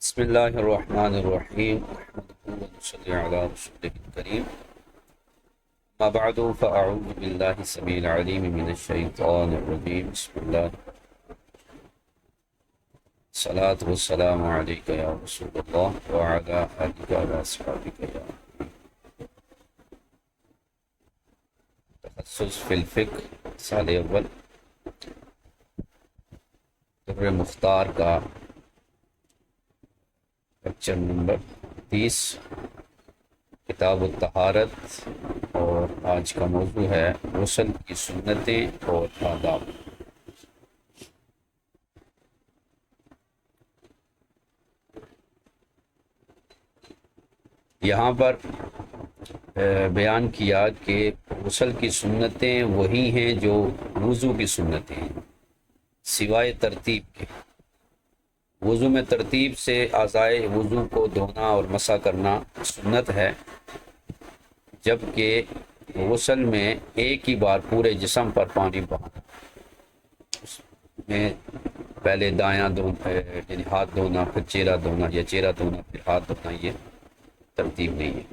بسم اللہ الرحمن الرحیم نحمده ونصلی علی رسوله الکریم اما بعد فاعوذ باللہ السمیع العلیم من الشیطان الرجیم بسم اللہ الصلاة والسلام علیک یا رسول اللہ وعلی آلک واصحابک یا تخصص فی الفقہ سال اول در مختار کا لیکچر نمبر 30 کتاب الطہارت، اور آج کا موضوع ہے غسل کی سنتیں اور آداب۔ یہاں پر بیان کیا کہ غسل کی سنتیں وہی ہیں جو وضو کی سنتیں ہیں سوائے ترتیب کے۔ وضو میں ترتیب سے اعضائے وضو کو دھونا اور مسح کرنا سنت ہے، جبکہ غسل میں ایک ہی بار پورے جسم پر پانی بہانا، اس میں پہلے دایاں دھونا یعنی ہاتھ دھونا، پھر چہرہ دھونا، یا چہرہ دھونا پھر ہاتھ دھونا، یہ ترتیب نہیں ہے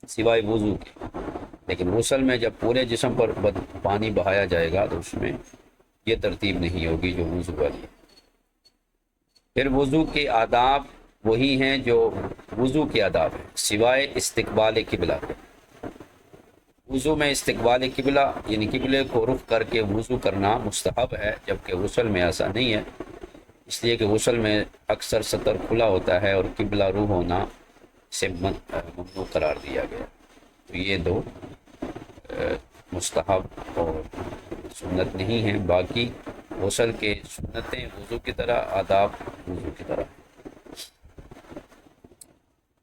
سوائے وضو کے۔ لیکن غسل میں جب پورے جسم پر پانی بہایا جائے گا تو اس میں یہ ترتیب نہیں ہوگی جو وضو والی ہے۔ پھر وضو کے آداب وہی ہیں جو وضو کے آداب ہیں سوائے استقبال قبلہ کے۔ وضو میں استقبال قبلہ یعنی قبلے کو رخ کر کے وضو کرنا مستحب ہے، جبکہ غسل میں ایسا نہیں ہے، اس لیے کہ غسل میں اکثر سطر کھلا ہوتا ہے اور قبلہ رو ہونا سے ممنوع قرار دیا گیا۔ تو یہ دو مستحب اور سنت نہیں ہیں، باقی غسل کے سنتیں وضو کی طرح، آداب وضو کی طرح۔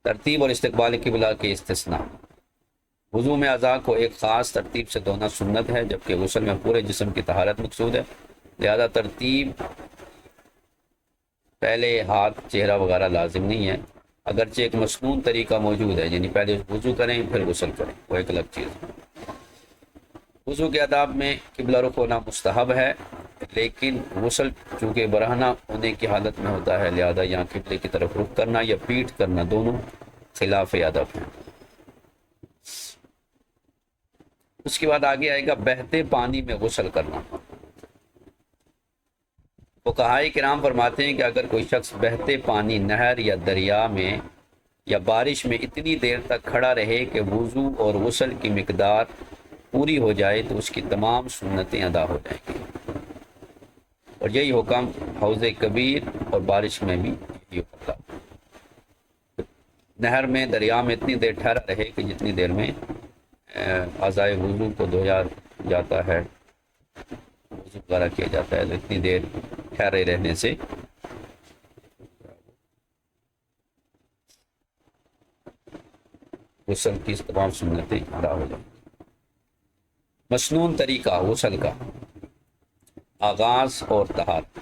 ترتیب اور استقبال قبلہ کے استثناء۔ وضو میں اعضاء کو ایک خاص ترتیب سے دھونا سنت ہے، جبکہ غسل میں پورے جسم کی طہارت مقصود ہے، لہذا ترتیب پہلے ہاتھ چہرہ وغیرہ لازم نہیں ہے، اگرچہ ایک مسنون طریقہ موجود ہے، یعنی پہلے وضو کریں پھر غسل کریں، وہ ایک الگ چیز ہے۔ وضو کے آداب میں قبلہ رخ ہونا مستحب ہے، لیکن غسل چونکہ برہنہ ہونے کی حالت میں ہوتا ہے، لہذا یہاں قبلے کی طرف رخ کرنا یا پیٹھ کرنا دونوں خلاف ادب ہیں۔ اس کے بعد آگے آئے گا بہتے پانی میں غسل کرنا۔ فقہائے کرام فرماتے ہیں کہ اگر کوئی شخص بہتے پانی نہر یا دریا میں یا بارش میں اتنی دیر تک کھڑا رہے کہ وضو اور غسل کی مقدار پوری ہو جائے تو اس کی تمام سنتیں ادا ہو جائیں گی، اور یہی حکم حوض کبیر اور بارش میں بھی یہی حکم تھا۔ نہر میں دریا میں اتنی دیر ٹھہرا رہے کہ جتنی دیر میں اعضائے وضو کو دھویا جاتا ہے، وضو وغیرہ کیا جاتا ہے، تو اتنی دیر ٹھہرے رہنے سے غسل کی تمام سنتیں ادا ہو جائیں۔ مسنون طریقہ غسل کا آغاز اور طہارت۔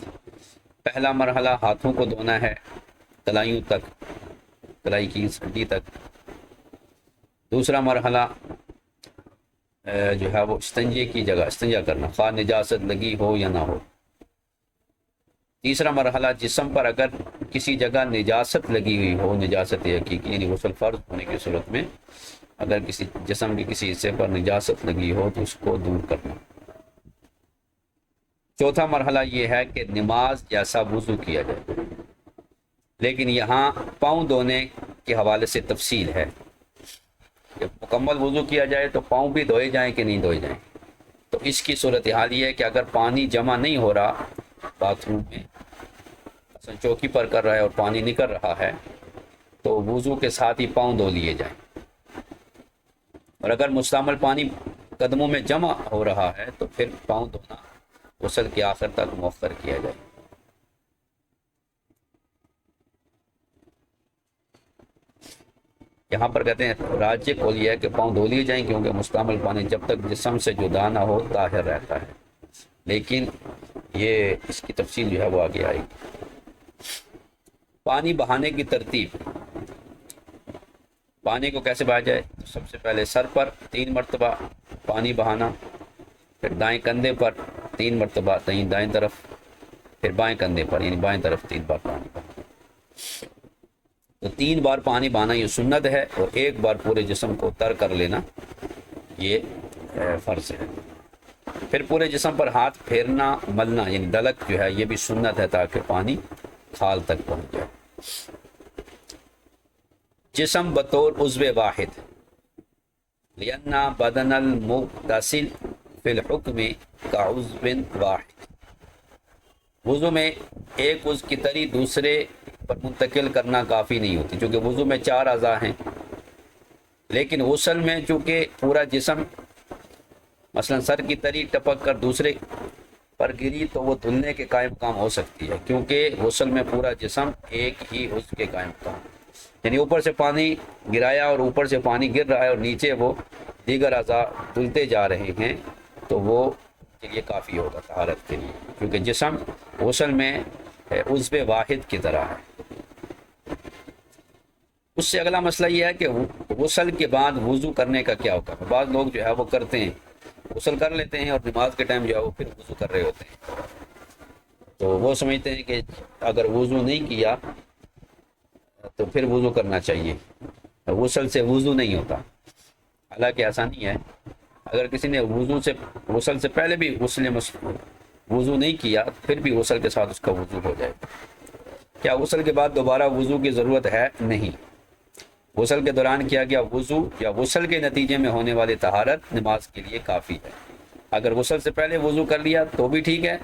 پہلا مرحلہ ہاتھوں کو دھونا ہے کلائیوں تک، کلائی کی ہڈی تک۔ دوسرا مرحلہ جو ہے وہ استنجے کی جگہ استنجا کرنا، خواہ نجاست لگی ہو یا نہ ہو۔ تیسرا مرحلہ جسم پر اگر کسی جگہ نجاست لگی ہوئی ہو، نجاست حقیقی یعنی غسل فرض ہونے کی صورت میں اگر کسی جسم کے کسی حصے پر نجاست لگی ہو تو اس کو دور کرنا۔ چوتھا مرحلہ یہ ہے کہ نماز جیسا وضو کیا جائے، لیکن یہاں پاؤں دھونے کے حوالے سے تفصیل ہے کہ مکمل وضو کیا جائے تو پاؤں بھی دھوئے جائیں کہ نہیں دھوئے جائیں۔ تو اس کی صورتحال یہ ہے کہ اگر پانی جمع نہیں ہو رہا باتھ روم میں، مثلا چوکی پر کر رہا ہے اور پانی نکل رہا ہے، تو وضو کے ساتھ ہی پاؤں دھو لیے جائیں، اور اگر مستعمل پانی قدموں میں جمع ہو رہا ہے تو پھر پاؤں دھونا غسل کے آخر تک مؤخر کیا جائے۔ یہاں پر کہتے ہیں راجح قول یہ ہے کہ پاؤں دھو لیے جائیں، کیونکہ مستعمل پانی جب تک جسم سے جدا نہ ہو طاہر رہتا ہے، لیکن یہ اس کی تفصیل جو ہے وہ آگے آئے گی۔ پانی بہانے کی ترتیب۔ پانی کو کیسے بہایا جائے؟ تو سب سے پہلے سر پر 3 مرتبہ پانی بہانا، پھر دائیں کندھے پر 3 مرتبہ دائیں طرف، پھر بائیں کندھے پر یعنی بائیں طرف 3 بار پانی بہانا۔ تو 3 بار پانی بہانا یہ سنت ہے، اور 1 بار پورے جسم کو تر کر لینا یہ فرض ہے۔ پھر پورے جسم پر ہاتھ پھیرنا ملنا یعنی دلک جو ہے یہ بھی سنت ہے، تاکہ پانی کھال تک پہنچ جائے۔ جسم بطور عضو واحد، لأن بدن المغتسل فی الحکم کعضو واحد، وضو میں ایک عضو کی تری دوسرے پر منتقل کرنا کافی نہیں ہوتی، چونکہ وضو میں 4 اعضاء ہیں، لیکن غسل میں چونکہ پورا جسم مثلا سر کی تری ٹپک کر دوسرے پر گری تو وہ دھلنے کے قائم مقام ہو سکتی ہے، کیونکہ غسل میں پورا جسم ایک ہی عضو کے قائم مقام، یعنی اوپر سے پانی گرایا اور اوپر سے پانی گر رہا ہے اور نیچے وہ دیگر اعضاء دھلتے جا رہے ہیں، تو وہ کے لیے کافی ہوگا طہارت کے لیے، کیونکہ جسم غسل میں عضو واحد کی طرح ہے۔ اس سے اگلا مسئلہ یہ ہے کہ غسل کے بعد وضو کرنے کا کیا حکم ہے۔ بعض لوگ جو ہے وہ کرتے ہیں، غسل کر لیتے ہیں اور نماز کے ٹائم جو ہے وہ پھر وضو کر رہے ہوتے ہیں، تو وہ سمجھتے ہیں کہ اگر وضو نہیں کیا تو پھر وضو کرنا چاہیے، غسل سے وضو نہیں ہوتا، حالانکہ ایسا نہیں ہے۔ اگر کسی نے غسل سے پہلے بھی وضو نہیں کیا پھر بھی غسل کے ساتھ اس کا وضو ہو جائے۔ کیا غسل کے بعد دوبارہ وضو کی ضرورت ہے؟ نہیں، غسل کے دوران کیا گیا وضو یا غسل کے نتیجے میں ہونے والی طہارت نماز کے لیے کافی ہے۔ اگر غسل سے پہلے وضو کر لیا تو بھی ٹھیک ہے،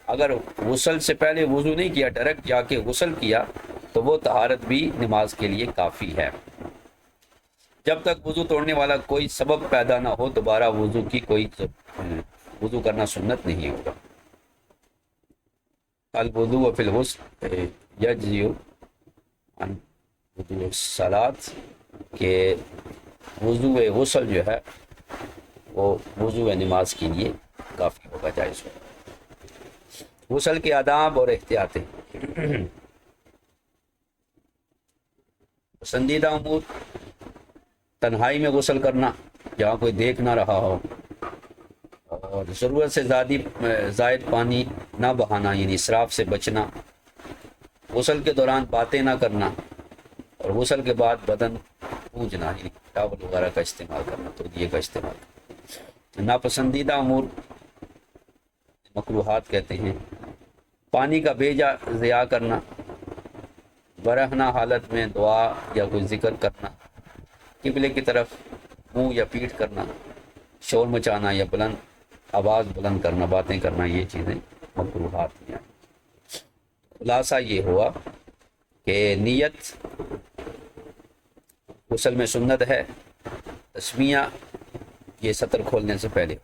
اگر غسل سے پہلے وضو نہیں کیا ڈائریکٹ جا کے غسل کیا تو وہ طہارت بھی نماز کے لیے کافی ہے۔ جب تک وضو توڑنے والا کوئی سبب پیدا نہ ہو دوبارہ وضو کرنا سنت نہیں ہوگا۔ الوضوء فی الغسل یجزئ عن وضوء الصلاۃ، کہ وضو غسل جو ہے وہ وضو نماز کے لیے کافی ہوگا، جائز ہوگا۔ غسل کے آداب اور احتیاطیں، پسندیدہ امور: تنہائی میں غسل کرنا جہاں کوئی دیکھ نہ رہا ہو، اور ضرورت سے زائد پانی نہ بہانا یعنی اسراف سے بچنا، غسل کے دوران باتیں نہ کرنا، اور غسل کے بعد بدن پوجنا یعنی ٹاول وغیرہ کا استعمال کرنا، تولیے کا استعمال کرنا۔ ناپسندیدہ امور مکروہات کہتے ہیں: پانی کا بے جا ضیاع کرنا، برہنہ حالت میں دعا یا کوئی ذکر کرنا، قبلے کی طرف منہ یا پیٹھ کرنا، شور مچانا یا آواز بلند کرنا، باتیں کرنا، یہ چیزیں مکروہات ہیں۔ خلاصہ یہ ہوا کہ نیت غسل میں سنت ہے، تسمیہ یہ سطر کھولنے سے پہلے،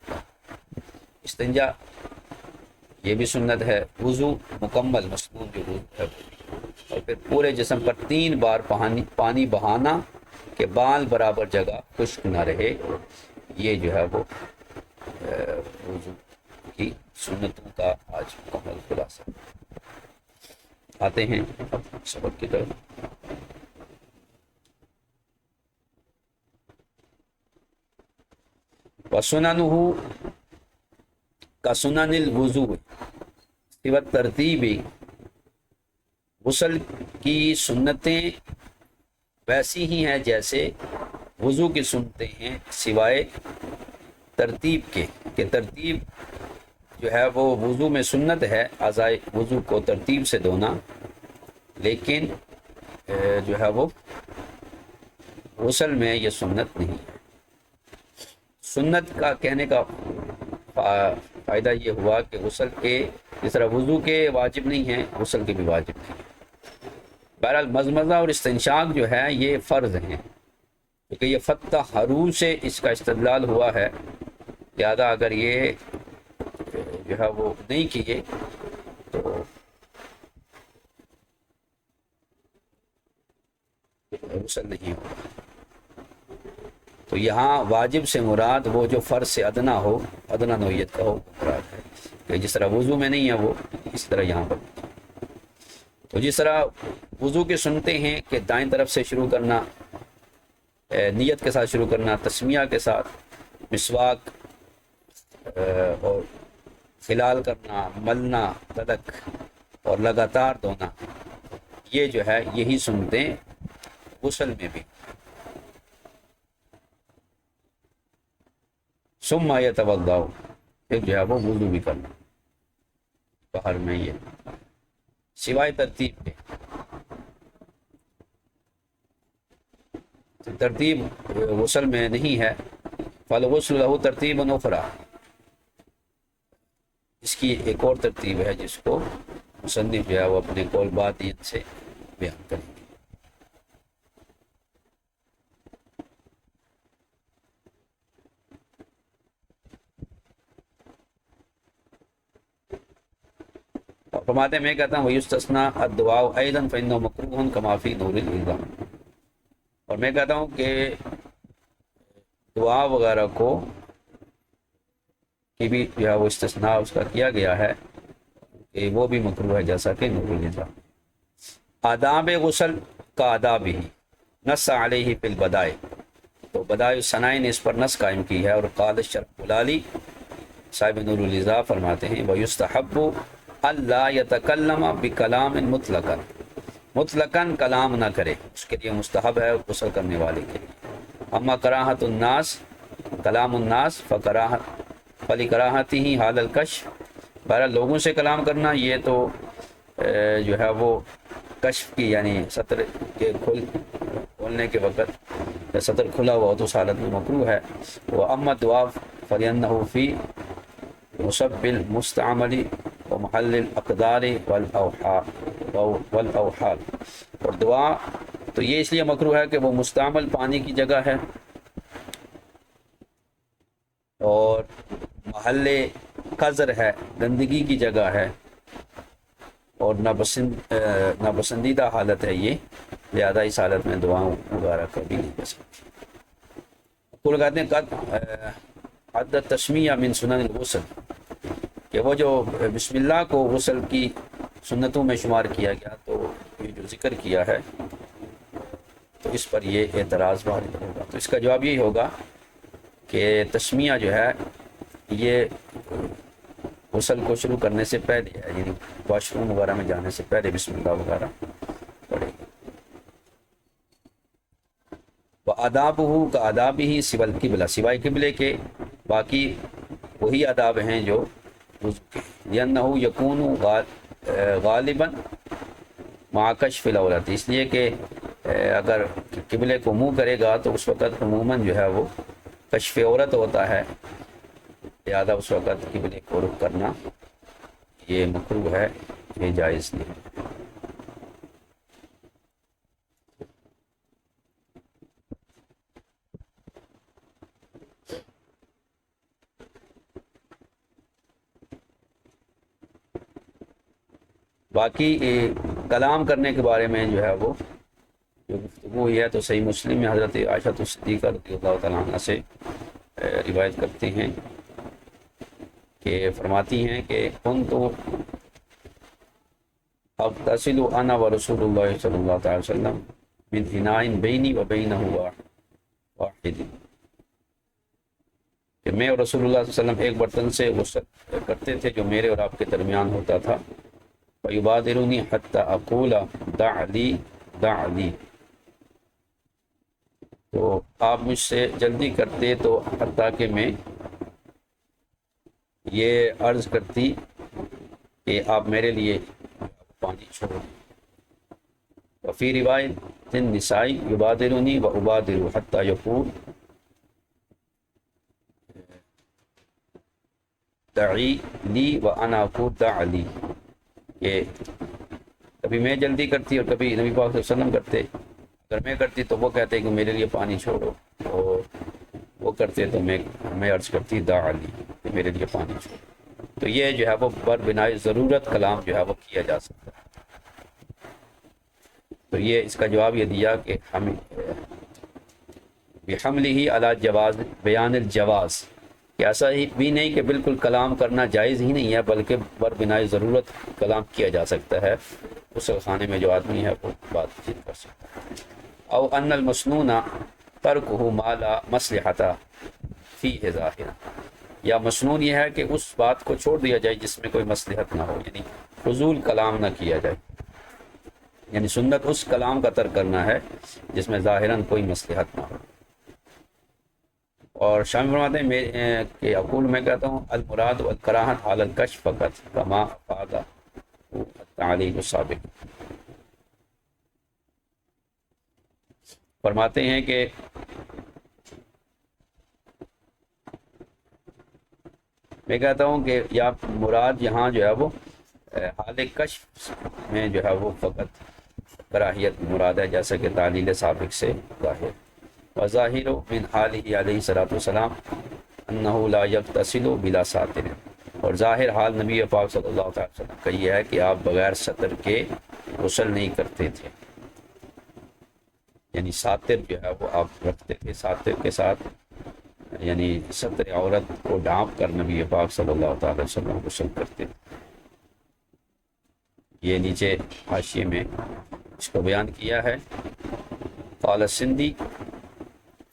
استنجا یہ بھی سنت ہے، وضو مکمل مسنون جو وضو ہے، اور پھر پورے جسم پر 3 بار پانی بہانا کہ بال برابر جگہ خشک نہ رہے، یہ جو ہے وہ وضو کی سنتوں کا آج مکمل خلاصہ۔ آتے ہیں سبق کی طرف۔ وَسُنَنُهُ كَسُنَنِ الْوُضُوءِ سوى ترتیب، غسل کی سنتیں ویسی ہی ہیں جیسے وضو کی سنتیں ہیں، سوائے ترتیب کے، کہ ترتیب جو ہے وہ وضو میں سنت ہے اعضائے وضو کو ترتیب سے دھونا، لیکن جو ہے وہ غسل میں یہ سنت نہیں ہے۔ سنت کا کہنے کا فائدہ یہ ہوا کہ غسل کے جس طرح وضو کے واجب نہیں ہیں غسل کے بھی واجب نہیں ہیں۔ بہرحال مضمضہ اور استنشاق جو ہے یہ فرض ہیں، کیونکہ یہ فَتَطَہَّرُوا سے اس کا استدلال ہوا ہے، لہذا اگر یہ جو ہے وہ نہیں کیے تو غسل نہیں ہوگا۔ تو یہاں واجب سے مراد وہ جو فرض سے ادنا ہو، ادنا نوعیت کا ہو مراد ہے، کہ جس طرح وضو میں نہیں ہے وہ اس طرح یہاں پر۔ تو جس طرح وضو کے سنتے ہیں کہ دائیں طرف سے شروع کرنا، نیت کے ساتھ شروع کرنا، تسمیہ کے ساتھ، مسواک اور خلال کرنا، ملنا، تلک اور لگاتار دھونا، یہ جو ہے یہی سنتیں غسل میں بھی۔ ثم یتوضا، پھر جو ہے وہ وضو بھی کرنا باہر میں، یہ سوائے ترتیب کے۔ ترتیب غسل میں نہیں ہے، فالغسل له ترتیب اخری، اس کی ایک اور ترتیب ہے جس کو مصنف جو ہے وہ اپنے قول بادین سے بیان کریں گے۔ اور فرماتے ہیں، میں کہتا ہوں وَيُسْتَثْنَى الدُّعَاءُ أَيْضًا فَإِنَّهُ مَكْرُوهٌ كَمَا فِي نُورِ الْإِلْزَامِ، اور میں کہتا ہوں کہ دعا وغیرہ کو کی بھی جو ہے وہ استثناء اس کا کیا گیا ہے کہ وہ بھی مکروہ ہے، جیسا کہ نور الالزام۔ آداب غسل کا آداب ہی نص علیہ فی البدائع، تو بدائع ثنائی نے اس پر نص قائم کی ہے، اور قال الشرف العالی صاحب نور الالزام فرماتے ہیں وَيُسْتَحَبُّ اللہ يتکلم بکلام مطلقا، مطلقاً کلام نہ کرے، اس کے لیے مستحب ہے غسل کرنے والے کے لیے۔ اما کراہت الناس، کلام الناس فلکراہتی ہی حال الکشف، بہرحال لوگوں سے کلام کرنا یہ تو جو ہے وہ کشف کی، یعنی سطر کے کھولنے کے وقت سطر کھلا ہوا تو اس حالت میں مکروہ ہے۔ وہ اما دعا فلینہ فی مصب المستعمل و محل الاقدار والاوحال، اور دعا تو یہ اس لیے مکروہ ہے کہ وہ مستعمل پانی کی جگہ ہے، اور محل قذر ہے، گندگی کی جگہ ہے، اور ناپسندیدہ حالت ہے یہ، لہذا اس حالت میں دعاؤں وغیرہ کبھی نہیں کر سکتی۔ تو کہتے ہیں عد تسمیہ من سنن الغسل، کہ وہ جو بسم اللہ کو غسل کی سنتوں میں شمار کیا گیا، تو یہ جو ذکر کیا ہے تو اس پر یہ اعتراض وارد ہوگا۔ تو اس کا جواب یہی ہوگا کہ تسمیہ جو ہے یہ غسل کو شروع کرنے سے پہلے ہے، یعنی واش روم وغیرہ میں جانے سے پہلے بسم اللہ وغیرہ پڑھے گا۔ وآدابہ کا آداب ہی سوى القبلہ، سوائے قبلے کے باقی وہی آداب ہیں جو وضو کے، لأنہ یکون غالباً مع کشف العورت، اس لیے کہ اگر قبلے کو منہ کرے گا تو اس وقت عموماً جو ہے وہ کشف عورت ہوتا ہے، لہذا اس وقت قبلے کو رخ کرنا یہ مکروہ ہے، یہ جائز نہیں۔ باقی کلام کرنے کے بارے میں جو ہے وہ جو گفتگو ہوئی ہے تو صحیح مسلم میں حضرت عائشہ صدیقہ رضی اللہ تعالیٰ عنہ سے روایت کرتے ہیں کہ فرماتی ہیں کہ کنت اغتسل انا ورسول اللہ صلی اللہ تعالی وسلم من اناء بینی و بینہ واحد، کہ میں اور رسول اللہ صلی اللہ علیہ وسلم ایک برتن سے غسل کرتے تھے جو میرے اور آپ کے درمیان ہوتا تھا، فیبادرنی حتی اقول دع لی دع لی، تو آپ مجھ سے جلدی کرتے تو حتیٰ کہ میں یہ عرض کرتی کہ آپ میرے لیے پانی چھوڑ دیں۔ وفی روایت النسائی یبادرنی و ابادر حتی یقول دعی لی و انا اقول دع لی، کہ کبھی میں جلدی کرتی اور کبھی نبی پاک صلی اللہ علیہ وسلم کرتے، اگر میں کرتی تو وہ کہتے کہ میرے لیے پانی چھوڑو، اور وہ کرتے تو میں عرض کرتی دع لی، کہ میرے لیے پانی چھوڑو۔ تو یہ جو ہے وہ بر بنائے ضرورت کلام جو ہے وہ کیا جا سکتا ہے۔ تو یہ اس کا جواب یہ دیا کہ ہم بحملہ علی جواز بیان الجواز، کہ ایسا ہی بھی نہیں کہ بالکل کلام کرنا جائز ہی نہیں ہے، بلکہ بر بنائے ضرورت کلام کیا جا سکتا ہے، غسل خانے میں جو آدمی ہے وہ بات چیت کر سکتا ہے۔ او ان المسنون ترکہ ما لا مصلحۃ فیہ ظاہرا، یا مسنون یہ ہے کہ اس بات کو چھوڑ دیا جائے جس میں کوئی مصلحت نہ ہو، یعنی فضول کلام نہ کیا جائے، یعنی سنت اس کلام کا ترک کرنا ہے جس میں ظاہراً کوئی مصلحت نہ ہو۔ اور شامی فرماتے ہیں کہ اقول میں کہتا ہوں المراد والکراہت علی الکشف فقط کما افاد التعلیل السابق۔ فرماتے ہیں کہ میں کہتا ہوں کہ یا مراد یہاں جو ہے وہ حال کشف میں جو ہے وہ فقط کراہیت مراد ہے، جیسا کہ تعلیل سابق سے ظاہر۔ وظاہر من حالہ علیہ الصلوۃ والسلام انہ لا یغتسل بلا ساتر، اور ظاہر حال نبی پاک صلی اللہ علیہ وسلم کا یہ ہے کہ آپ بغیر سطر کے غسل نہیں کرتے تھے، یعنی ساتر جو ہے وہ آپ رکھتے تھے، ساتر کے ساتھ یعنی سطر عورت کو ڈھانپ کر نبی پاک صلی اللہ تعالی وسلم غسل کرتے تھے۔ یہ نیچے حاشیے میں اس کو بیان کیا ہے۔ قال السندی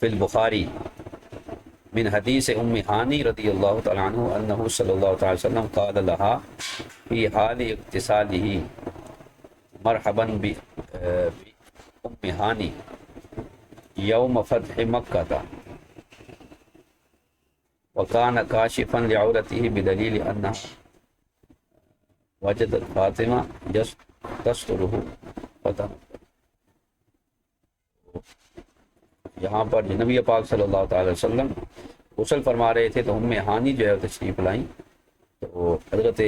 فی البخاری من حدیث ام ہانی رضی اللہ تعالیٰ عنہ انہ صلی اللہ تعالی وسلم قال لها فی حال اغتسالہ مرحبا بام ہانی یوم فتح مکہ وکان کاشفا لعورته بدلیل انہ وجدت فاطمہ تسترہ فتح۔ یہاں پر نبی پاک صلی اللہ تعالی وسلم غسل فرما رہے تھے تو ام ہانی جو ہے تشریف لائیں، تو حضرت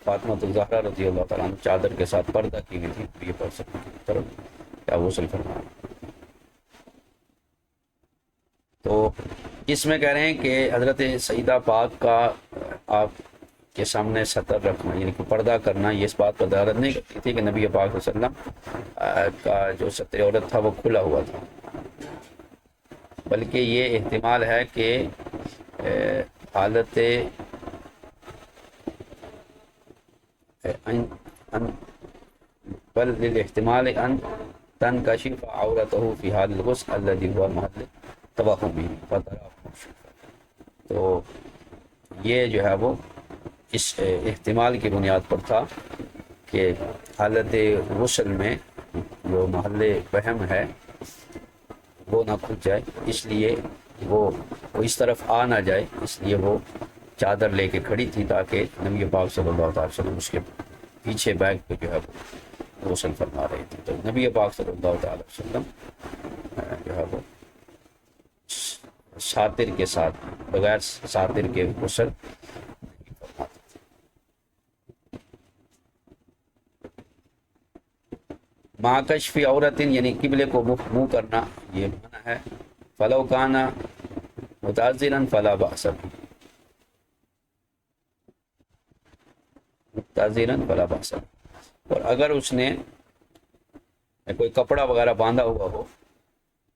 فاطمہ الزہرا رضی اللہ تعالیٰ عنہ چادر کے ساتھ پردہ کی ہوئی تھی نبی پاک صلی اللہ علیہ وسلم کی طرف، کیا غسل فرما رہے۔ تو اس میں کہہ رہے ہیں کہ حضرت سیدہ پاک کا آپ کے سامنے سطر رکھنا یعنی کہ پردہ کرنا، یہ اس بات پر دلالت نہیں کرتی تھی کہ نبی پاک صلی اللہ علیہ وسلم کا جو سطر عورت تھا وہ کھلا ہوا تھا، بلکہ یہ احتمال ہے کہ حالت بل للاحتمال ان تنکشف عورتہ فی حال الغسل الذی ہوا محل توہمی تو یہ جو ہے وہ اس احتمال کی بنیاد پر تھا کہ حالت غسل میں جو محل وہم ہے وہ نہ کھل جائے، اس لیے وہ اس طرف آ نہ جائے، اس لیے وہ چادر لے کے کھڑی تھی تاکہ نبی پاک صلی اللہ علیہ وسلم اس کے پیچھے بیک پہ جو ہے وہ غسل فرما رہے تھے۔ تو نبی پاک صلی اللہ علیہ وسلم جو ہے وہ ساتر کے ساتھ بغیر ساتر کے غسل نہیں فرماتے تھے۔ مع کشف عورت یعنی قبلے کو منہ کرنا یہ منع ہے، فلو کان متعذرا فلا باس بہ، متعذرا فلا باس بہ، اور اگر اس نے کوئی کپڑا وغیرہ باندھا ہوا ہو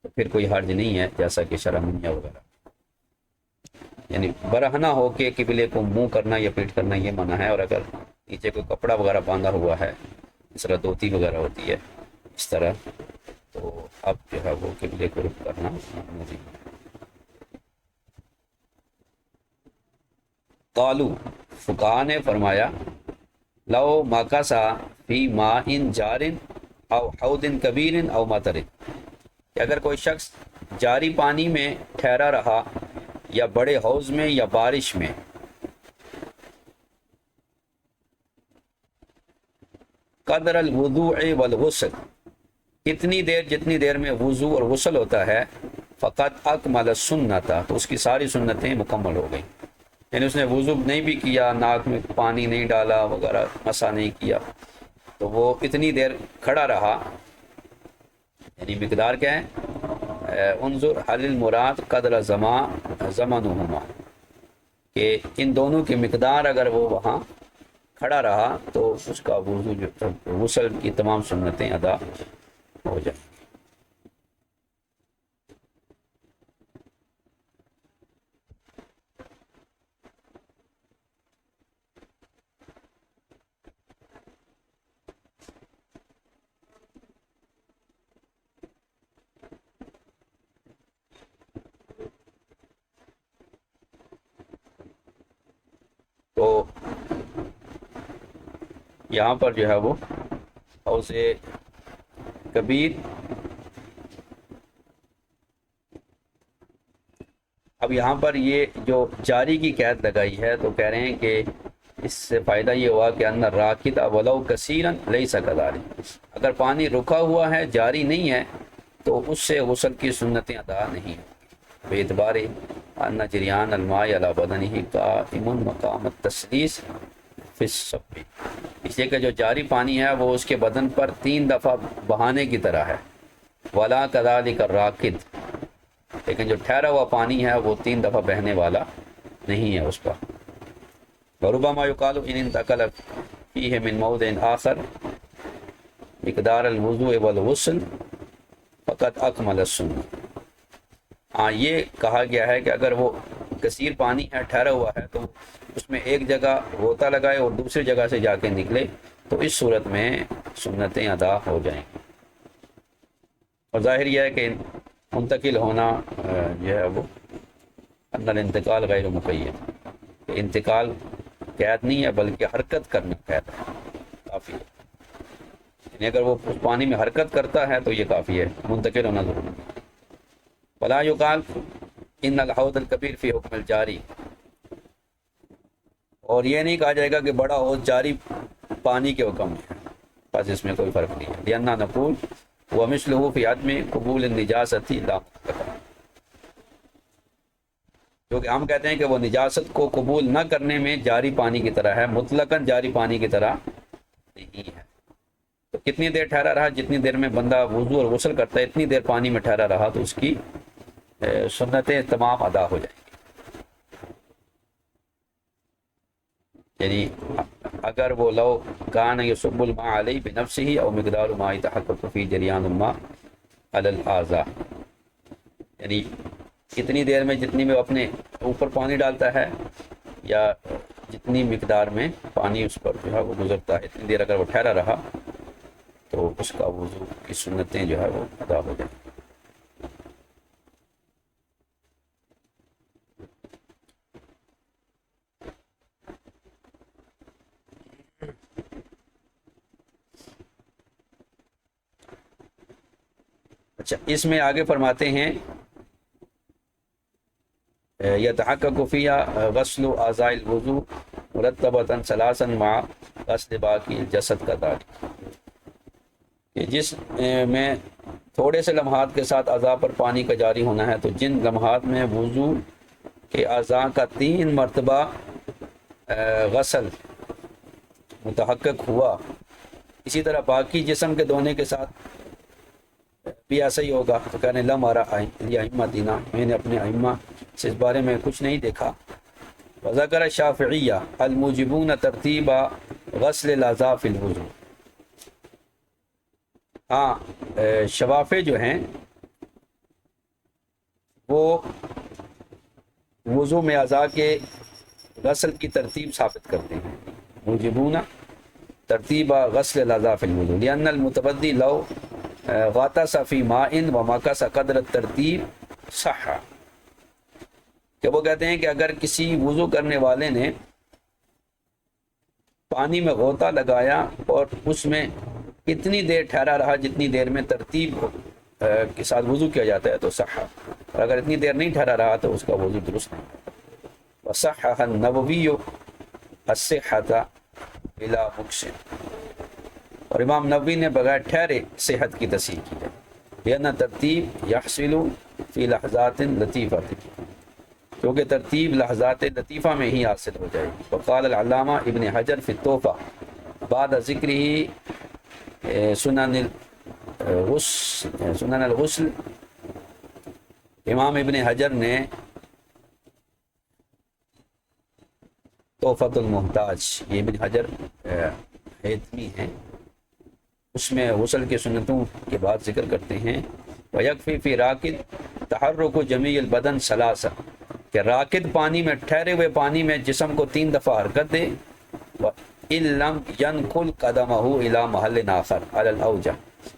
تو پھر کوئی حرج نہیں ہے، جیسا کہ شرمنیہ وغیرہ، یعنی برہنہ ہو کے قبلے کو منہ کرنا یا پیٹ کرنا یہ منع ہے، اور اگر نیچے کوئی کپڑا وغیرہ باندھا ہوا ہے اس طرح دھوتی وغیرہ ہوتی ہے اس طرح، تو اب جو ہے وہ قبلے کو رخ کرنا نہیں ہے۔ قالو فقہا نے فرمایا لو مکثا فی ماء جار او حوض کبیر او مطر، کہ اگر کوئی شخص جاری پانی میں ٹھہرا رہا یا بڑے حوض میں یا بارش میں، قدر الوضوء والغسل، کتنی دیر جتنی دیر میں وضو اور غسل ہوتا ہے، فقط اکمل السنت، تو اس کی ساری سنتیں مکمل ہو گئیں، یعنی اس نے وضو نہیں بھی کیا، ناک میں پانی نہیں ڈالا وغیرہ، مسا نہیں کیا، تو وہ اتنی دیر کھڑا رہا، یعنی مقدار کیا ہے، انظر حل المراد قدر زمانہما، کہ ان دونوں کی مقدار اگر وہ وہاں کھڑا رہا تو اس کا وضو جو غسل کی تمام سنتیں ادا ہو جائیں۔ تو یہاں پر جو ہے وہ حوض کبیر. اب یہاں پر یہ جو جاری کی قید لگائی ہے تو کہہ رہے ہیں کہ اس سے فائدہ یہ ہوا کہ ان راکد ولو کثیرا لیس کذالک، اگر پانی رکا ہوا ہے جاری نہیں ہے تو اس سے غسل کی سنتیں ادا نہیں ہیں، بے اعتبار ان جریان الماء علی بدنہ قائم مقام التسلیس فی الصب، اس لیے کہ جو جاری پانی ہے وہ اس کے بدن پر 3 دفعہ بہانے کی طرح ہے. ولا کذالک الراکد، لیکن جو ٹھہرا ہوا پانی ہے وہ 3 دفعہ بہنے والا نہیں ہے اس پر. وربما یقال ان انتقل فیہ من موضع آخر مقدار الوضوء والغسل فقط اکمل السنہ. ہاں یہ کہا گیا ہے کہ اگر وہ کثیر پانی ہے ٹھہرا ہوا ہے تو اس میں ایک جگہ غوطہ لگائے اور دوسری جگہ سے جا کے نکلے تو اس صورت میں سنتیں ادا ہو جائیں گی. اور ظاہر یہ ہے کہ منتقل ہونا جو ہے وہ ان الانتقال غیر مقید، انتقال قید نہیں ہے بلکہ حرکت کرنا قید ہے، کافی ہے. یعنی اگر وہ اس پانی میں حرکت کرتا ہے تو یہ کافی ہے، منتقل ہونا ضروری ہے. ولا یقال ان الحوض الکبیر فی حکم الجاری، اور یہ نہیں کہا جائے گا کہ بڑا حوض جاری پانی کے حکم میں ہے، بس اس میں کوئی فرق نہیں ہے. لأننا نقول ومثلہ فی عدم قبول النجاست لا مطلقا، کیونکہ ہم کہتے ہیں کہ وہ نجاست کو قبول نہ کرنے میں جاری پانی کی طرح ہے، مطلقاً جاری پانی کی طرح نہیں ہے. تو کتنی دیر ٹھہرا رہا، جتنی دیر میں بندہ وضو اور غسل کرتا ہے اتنی دیر پانی میں ٹھہرا رہا تو اس کی سنتیں تمام ادا ہو جائیں گی. یعنی اگر وہ لو کان یصب الماء علیہ بنفسہ او مقدار ما یتحقق فی جریان الماء علی الاعضاء، یعنی کتنی دیر میں جتنی میں اپنے اوپر پانی ڈالتا ہے یا جتنی مقدار میں پانی اس پر جو ہے وہ گزرتا ہے اتنی دیر اگر وہ ٹھہرا رہا تو اس کا وضو کی سنتیں جو ہے وہ ادا ہو جائیں. اچھا اس میں آگے فرماتے ہیں یتحقق فیہا غسل اعضاء الوضوء مرتبۃ ثلاثا مع غسل باقی الجسد کذالک، کہ جس میں تھوڑے سے لمحات کے ساتھ اعضاء پر پانی کا جاری ہونا ہے تو جن لمحات میں وضو کے اعضاء کا 3 مرتبہ غسل متحقق ہوا، اسی طرح باقی جسم کے دھونے کے ساتھ بھی ایسا ہی ہوگا. تو کہنے لم ارا ائمہ دینا، میں نے اپنے ائمہ سے اس بارے میں کچھ نہیں دیکھا. وذکر الشافعیہ الموجبون ترتیب غسل الاعضاء فی الوضوء، ہاں شوافع جو ہیں وہ وضو میں اعضاء کے غسل کی ترتیب ثابت کرتے ہیں. موجبون ترتیب غسل الاعضاء فی الوضوء لأن المتبدی لو غطس فی ماء ومکث قدر الترتیب صح، کہ وہ کہتے ہیں کہ اگر کسی وضو کرنے والے نے پانی میں غوطہ لگایا اور اس میں اتنی دیر ٹھہرا رہا جتنی دیر میں ترتیب کے ساتھ وضو کیا جاتا ہے تو صح، اور اگر اتنی دیر نہیں ٹھہرا رہا تو اس کا وضو درست نہیں. وصحح النووی الصحۃ بلا مکث، اور امام نووی نے بغیر ٹھہرے صحت کی تصحیح کی ہے. لأن ترتیب یحصل فی لحظات لطیفہ، کیونکہ ترتیب لحظات لطیفہ میں ہی حاصل ہو جائے گی. وقال العلامہ ابن حجر فی التحفہ بعد ذکرہ سنن الغسل، امام ابن حجر نے تحفۃ المحتاج، یہ ابن حجر ہیتمی ہیں، اس میں غسل کے سنتوں کے بعد ذکر کرتے ہیں وَيَكْفِي فِي راکد تحرک جمیع البدن ثلاثا، کہ راکد پانی میں ٹھہرے ہوئے پانی میں جسم کو 3 دفعہ حرکت دے. وَإِن لَمْ يَنْقُلْ قَدَمَهُ إِلَى مَحَلٍ آخر عَلَى الْأَوْجَحِ،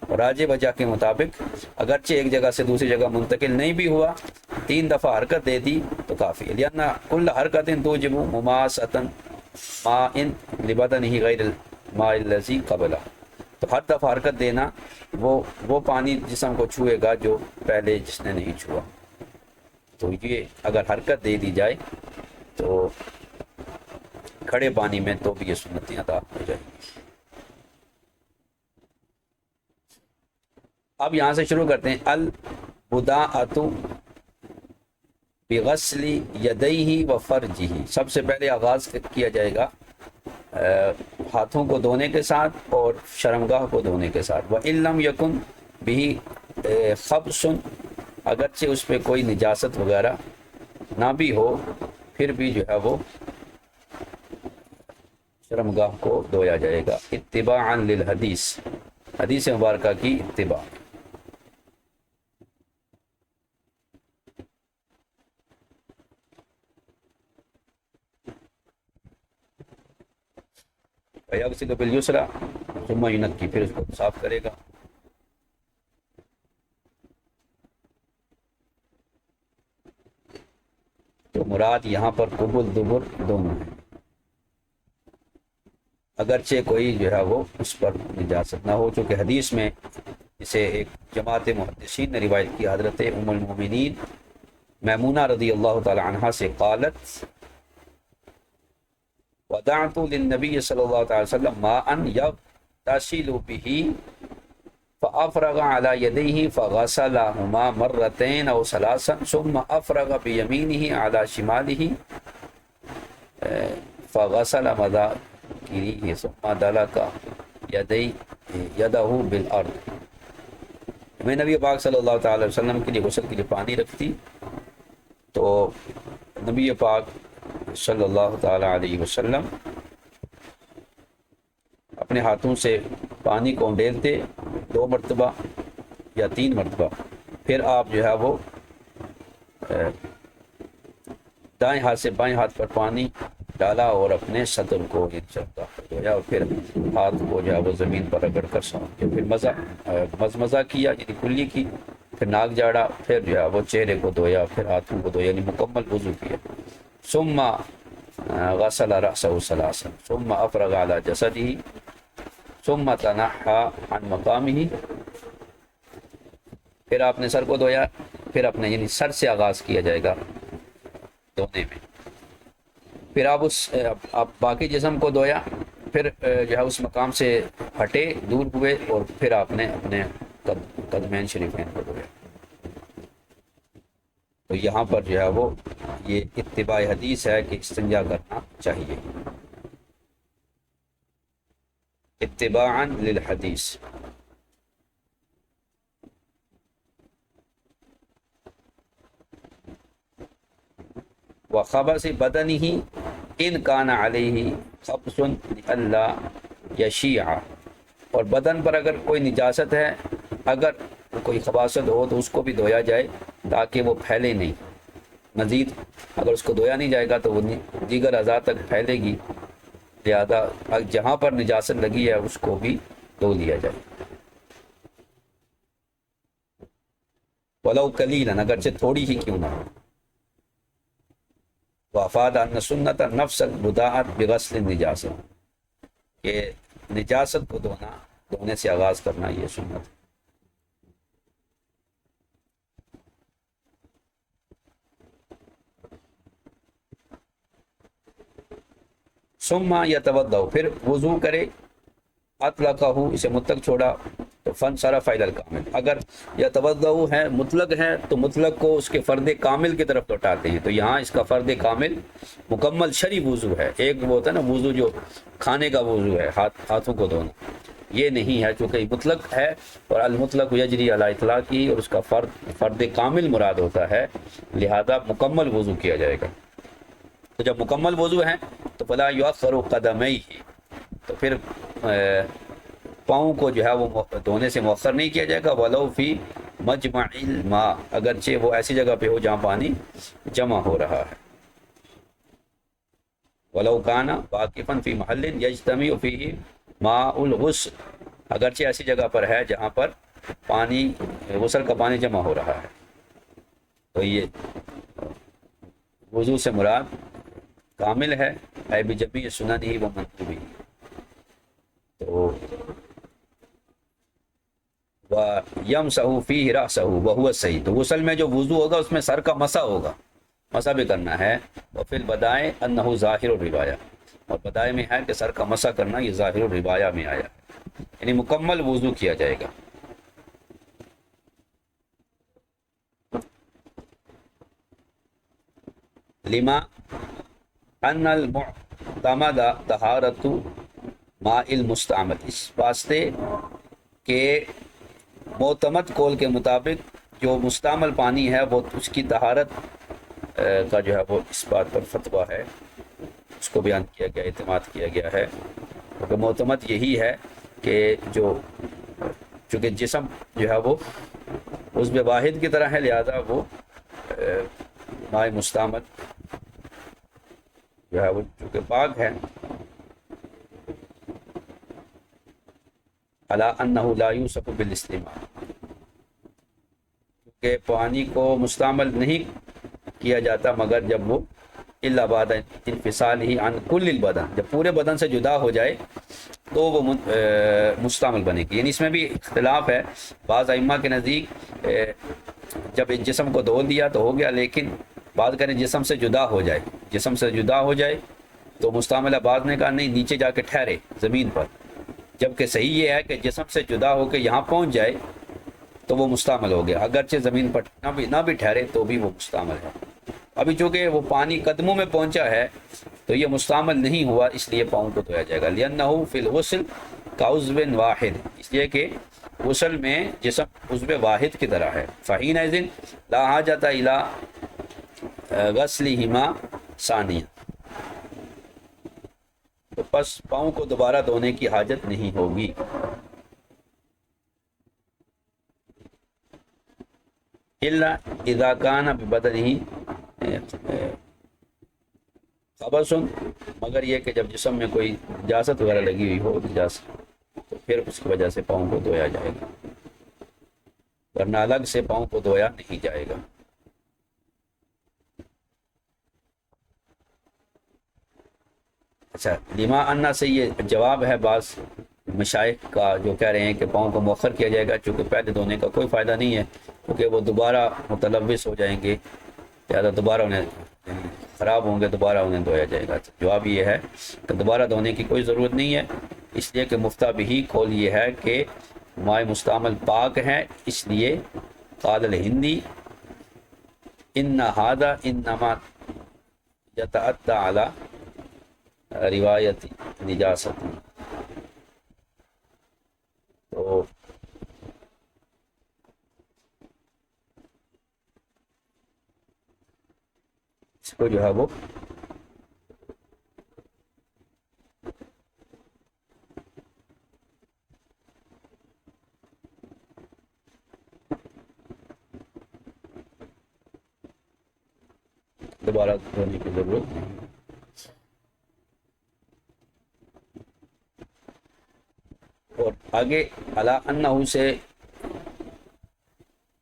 اور راجح وجہ کے مطابق اگرچہ ایک جگہ سے دوسری جگہ منتقل نہیں بھی ہوا 3 دفعہ حرکت دے دی تو کافی ہے. لأن كل حرکت توجب مماسة ماء لبدنه غیر الماء الذی قبلہ، تو ہر دفعہ حرکت دینا وہ پانی جسم کو چھوئے گا جو پہلے جس نے نہیں چھوا. تو یہ اگر حرکت دے دی جائے تو کھڑے پانی میں تو بھی یہ سنتیں ادا ہو جائیں گی. اب یہاں سے شروع کرتے ہیں. البداءۃ بغسل یدیہ و فرجہ، سب سے پہلے آغاز کیا جائے گا ہاتھوں کو دھونے کے ساتھ اور شرمگاہ کو دھونے کے ساتھ. وَإِن لَمْ يَكُنْ بِهِ خَبْثٌ، اگرچہ اس پہ کوئی نجاست وغیرہ نہ بھی ہو پھر بھی جو ہے وہ شرمگاہ کو دھویا جائے گا. اتباعا للحدیث، حدیث مبارکہ کی اتباع. فَيَغْسِلُ بِالْيُسْرَىٰ ثُمَّ يُنَقِّي، پھر اس کو صاف کرے گا. تو مراد یہاں پر قبل دبر دونوں ہیں، اگرچہ کوئی جو ہے وہ اس پر نجاست نہ ہو، چونکہ حدیث میں اسے ایک جماعت محدثین نے روایت کی حضرت ام المومنین میمونہ رضی اللہ تعالی عنہا سے قالت وضعت للنبی صلی اللہ تعالی وسلم ماء یغتسل به فافرغ على يديه فغسلهما مرتين او ثلاثا ثم افرغ بيمينه على شماله فغسل مذاكره ثم دلك يده بالارض. میں نبی پاک صلی اللہ تعالی وسلم کے لیے غسل کے لیے پانی رکھتی تو نبی پاک صلی اللہ تعالی علیہ وسلم اپنے ہاتھوں سے پانی کو انڈیلتے 2 مرتبہ یا 3 مرتبہ، پھر آپ جو ہے وہ دائیں ہاتھ سے بائیں ہاتھ پر پانی ڈالا اور اپنے صدر کو دھویا اور پھر ہاتھ کو جو ہے وہ زمین پر رگڑ کر سونپ دیا، پھر مزمزہ کیا یعنی کلی کی، پھر ناک جاڑا، پھر جو ہے وہ چہرے کو دھویا، پھر ہاتھوں کو دھویا یعنی مکمل وضو کیا. ثم غسل رأسه ثلاثا ثم افرغ على جسده ثم تنحى عن مقامه، پھر آپ نے سر کو دھویا، پھر اپنے یعنی سر سے آغاز کیا جائے گا دھونے میں، پھر آپ باقی جسم کو دھویا، پھر جو ہے اس مقام سے ہٹے دور ہوئے اور پھر آپ نے اپنے قدمین شریفین کو دھویا. تو یہاں پر جو ہے وہ یہ اتباع حدیث ہے کہ استنجا کرنا چاہیے، اتباعا للحدیث. وخبث بدنہ ان کان علیہ خبث لئلا یشیع، اور بدن پر اگر کوئی نجاست ہے، اگر کوئی خباثت ہو تو اس کو بھی دھویا جائے تاکہ وہ پھیلے نہیں. مزید اگر اس کو دھویا نہیں جائے گا تو وہ دیگر اعضاء تک پھیلے گی، لہذا جہاں پر نجاست لگی ہے اس کو بھی دھو لیا جائے. ولو قلیلا، اگرچہ تھوڑی ہی کیوں نہ ہو. وافاد ان سنت نفس البداءۃ بغسل النجاسۃ، کہ نجاست کو دھونے سے آغاز کرنا یہ سنت ہے. ثم یتوضا، پھر وضو کرے. اطلقہ، اسے مطلق چھوڑا تو فانصرف الی الکامل. اگر یتوضا ہے مطلق ہے تو مطلق کو اس کے فرد کامل کی طرف لوٹاتے ہیں، تو یہاں اس کا فرد کامل مکمل شرعی وضو ہے. ایک وہ ہوتا ہے نا وضو جو کھانے کا وضو ہے، ہاتھوں کو دھونا، یہ نہیں ہے چونکہ مطلق ہے اور المطلق یجری علی اطلاقہ، اور اس کا فرد کامل مراد ہوتا ہے، لہذا مکمل وضو کیا جائے گا. تو جب مکمل وضو ہے تو فلا یؤخر قدمیہ، تو پھر پاؤں کو جو ہے وہ دھونے سے مؤخر نہیں کیا جائے گا. ولو فی مجمع الماء، اگرچہ وہ ایسی جگہ پہ ہو جہاں پانی جمع ہو رہا ہے. ولو کان واقفا فی محل یجتمع فیہ ماء الغسل، اگرچہ ایسی جگہ پر ہے جہاں پر پانی غسل کا پانی جمع ہو رہا ہے. تو یہ وضو سے مراد کامل ہے، اے بجمیع سننہ و منقوبہ. وَيَمْسَحُ فِيهِ رَأْسَهُ وَهُوَ الصحیح، تو غسل میں جو وضو ہوگا اس میں سر کا مسح ہوگا، مسح بھی کرنا ہے. وفی البدائے انہ ظاہر الروایہ، اور بدائے میں ہے کہ سر کا مسح کرنا یہ ظاہر الروایہ میں آیا ہے، یعنی مکمل وضو کیا جائے گا. لما ان المعتمد طہارت ماء المستعمل، اس واسطے کہ معتمد قول کے مطابق جو مستعمل پانی ہے وہ اس کی طہارت کا جو ہے وہ اس بات پر فتویٰ ہے، اس کو بیان کیا گیا، اعتماد کیا گیا ہے. کیونکہ معتمد یہی ہے کہ جو چونکہ جسم جو ہے وہ عضو واحد کی طرح ہے، لہذا وہ ماء مستعمل جو ہے وہ چونکہ پاک ہے. علی انہ لا یوصف بالاستعمال، کہ پانی کو مستعمل نہیں کیا جاتا مگر جب وہ الا بعد انفصال ہی عن کل البدن، جب پورے بدن سے جدا ہو جائے تو وہ مستعمل بنے گی. یعنی اس میں بھی اختلاف ہے، بعض ائمہ کے نزدیک جب اس جسم کو دھو دیا تو ہو گیا، لیکن بعض کہنے جسم سے جدا ہو جائے، جسم سے جدا ہو جائے تو مستعمل ہے. بعض نے کہا نہیں، نیچے جا کے ٹھہرے زمین پر، جبکہ صحیح یہ ہے کہ جسم سے جدا ہو کے یہاں پہنچ جائے تو وہ مستعمل ہو گیا، اگرچہ زمین پر نہ بھی ٹھہرے تو بھی وہ مستعمل ہے. ابھی چونکہ وہ پانی قدموں میں پہنچا ہے تو یہ مستعمل نہیں ہوا، اس لیے پاؤں کو دھویا جائے گا. لِأَنَّهُ فِي الْغُسْلِ كَعُضْوٍ وَاحِدٍ، اس لیے کہ غسل میں جسم عضو واحد کی طرح ہے. فَحِينَئِذٍ لَا حَاجَةَ إِلَىٰ غَسْلِهِمَا ثَانِيًا، تو پس پاؤں کو دوبارہ دھونے کی حاجت نہیں ہوگی. إِلَّا إِذَا كَانَ بِبَدَنِهِ خبث، مگر یہ کہ جب جسم میں کوئی نجاست وغیرہ لگی ہوئی ہو، نجاست، تو پھر اس کی وجہ سے پاؤں کو دھویا جائے گا، ورنہ الگ سے پاؤں کو دھویا نہیں جائے گا. اچھا، لما انا سے یہ جواب ہے بعض مشائخ کا جو کہہ رہے ہیں کہ پاؤں کو مؤخر کیا جائے گا، چونکہ پہلے دھونے کا کوئی فائدہ نہیں ہے، کیونکہ وہ دوبارہ متلوث ہو جائیں گے، لہٰذا دوبارہ انہیں خراب ہوں گے، دوبارہ انہیں دھویا جائے گا. جواب یہ ہے کہ دوبارہ دھونے کی کوئی ضرورت نہیں ہے، اس لیے کہ مفتہ بہی قول یہ ہے کہ مائع مستعمل پاک ہے. اس لیے قال الہندی ان ھذا انما یتأتی علی روایت نجاست، تو اس کو جو ہے وہ دوبارہ دھونے کی ضرورت نہیں. اور آگے علی انہ سے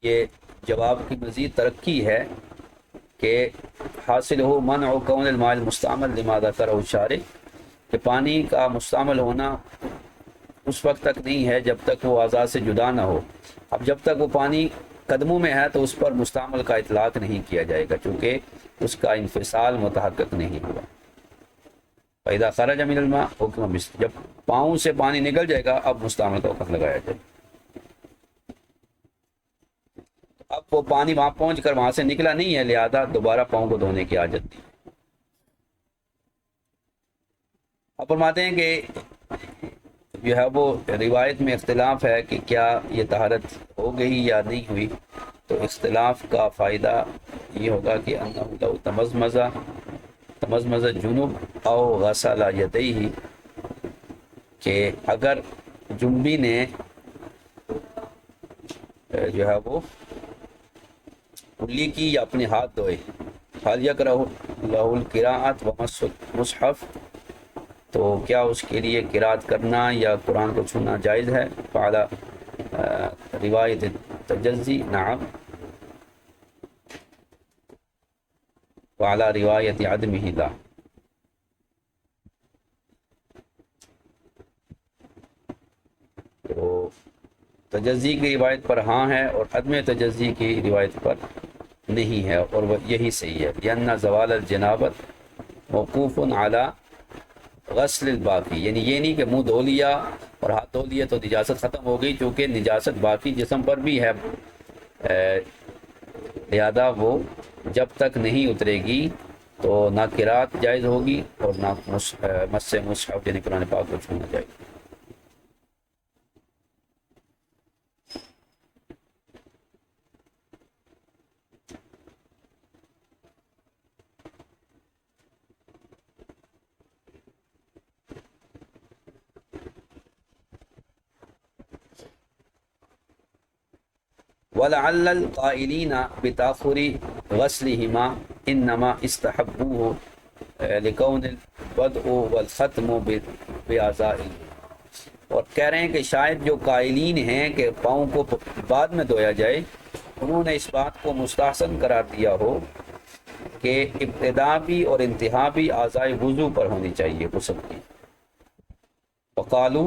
یہ جواب کی مزید ترقی ہے کہ حاصل ہو منع کون الماء المستعمل لما ذکرہ الشارع، کہ پانی کا مستعمل ہونا اس وقت تک نہیں ہے جب تک وہ اعضاء سے جدا نہ ہو. اب جب تک وہ پانی قدموں میں ہے تو اس پر مستعمل کا اطلاق نہیں کیا جائے گا، چونکہ اس کا انفصال متحقق نہیں ہوا. فَإِذَا خَرَجَ مِنَ الْمَاءِ حُكِمَ بِالْمَاءِ، جب پاؤں سے پانی نکل جائے گا اب مستعمل کا حکم لگایا جائے. اب وہ پانی وہاں پہنچ کر وہاں سے نکلا نہیں ہے، لہذا دوبارہ پاؤں کو دھونے کی حاجت نہیں. اب فرماتے ہیں کہ جو ہے وہ روایت میں اختلاف ہے کہ کیا یہ طہارت ہو گئی یا نہیں ہوئی. تو اختلاف کا فائدہ یہ ہوگا کہ انہ لو تمزمز جنوب او غسل یدیہ، کہ اگر جنبی نے جو ہے وہ کلی کی یا اپنے ہاتھ دھوئے، حال یکرہ لہ القراءۃ ومس المصحف، تو کیا اس کے لیے قرات کرنا یا قرآن کو چھونا جائز ہے؟ فعلی روایت تجزی نعم، وعلی روایت عدمہ لا. تو تجزی کی روایت پر ہاں ہے اور عدم تجزی کی روایت پر نہیں ہے، اور وہ یہی صحیح ہے، لأن زوال الجنابت موقوف علی غسل الباقی، یعنی یہ نہیں کہ منہ دھو لیا اور ہاتھ دھو لیا تو نجاست ختم ہو گئی، چونکہ نجاست باقی جسم پر بھی ہے، لہذا وہ جب تک نہیں اترے گی تو نہ قرات جائز ہوگی اور نہ مس مصحف یعنی قرآن پاک کو چھونا جائے گا۔ وَلَعَلَّ الْقَائِلِينَ بِتَأْخُرِ غَسْلِهِمَا إِنَّمَا اسْتَحَبُّوهُ لِكَوْنِ الْبَدْءُ وَالْخَتْمُ بِأَعْضَائِهِ، اور کہہ رہے ہیں کہ شاید جو قائلین ہیں کہ پاؤں کو بعد میں دھویا جائے، انہوں نے اس بات کو مستحسن قرار دیا ہو کہ ابتدا بھی اور انتہا بھی اعضائے وضو پر ہونی چاہیے غسل کی۔ وقالو،